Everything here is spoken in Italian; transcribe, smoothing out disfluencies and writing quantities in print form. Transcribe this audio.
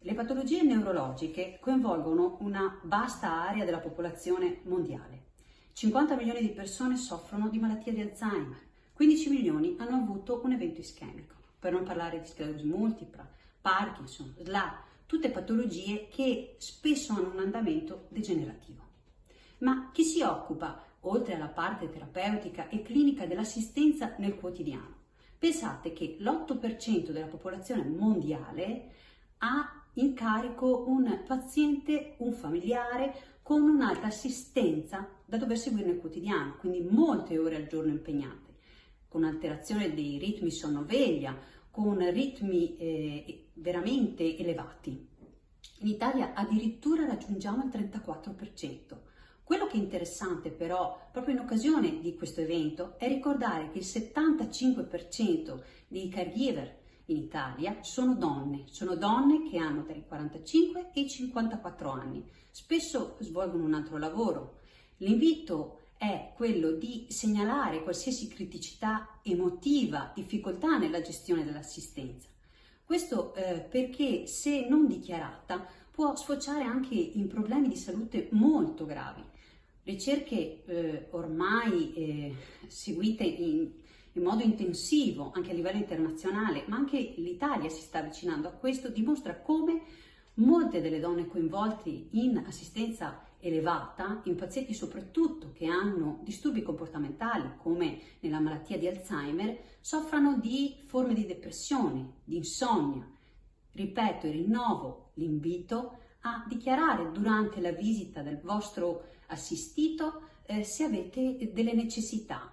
Le patologie neurologiche coinvolgono una vasta area della popolazione mondiale. 50 milioni di persone soffrono di malattia di Alzheimer, 15 milioni hanno avuto un evento ischemico, per non parlare di sclerosi multipla, Parkinson, SLA, tutte patologie che spesso hanno un andamento degenerativo. Ma chi si occupa, oltre alla parte terapeutica e clinica, dell'assistenza nel quotidiano? Pensate che l'8% della popolazione mondiale ha in carico un paziente, un familiare con un'alta assistenza da dover seguire nel quotidiano, quindi molte ore al giorno impegnate, con alterazione dei ritmi sonno-veglia, con ritmi veramente elevati. In Italia addirittura raggiungiamo il 34%. Quello che è interessante però, proprio in occasione di questo evento, è ricordare che il 75% dei caregiver in Italia sono donne che hanno tra i 45 e i 54 anni, spesso svolgono un altro lavoro. L'invito è quello di segnalare qualsiasi criticità emotiva, difficoltà nella gestione dell'assistenza. Questo perché, se non dichiarata, può sfociare anche in problemi di salute molto gravi. Ricerche ormai seguite in modo intensivo anche a livello internazionale, ma anche l'Italia si sta avvicinando a questo, dimostra come molte delle donne coinvolte in assistenza elevata, in pazienti soprattutto che hanno disturbi comportamentali come nella malattia di Alzheimer, soffrano di forme di depressione, di insonnia. Ripeto e rinnovo l'invito a dichiarare durante la visita del vostro assistito se avete delle necessità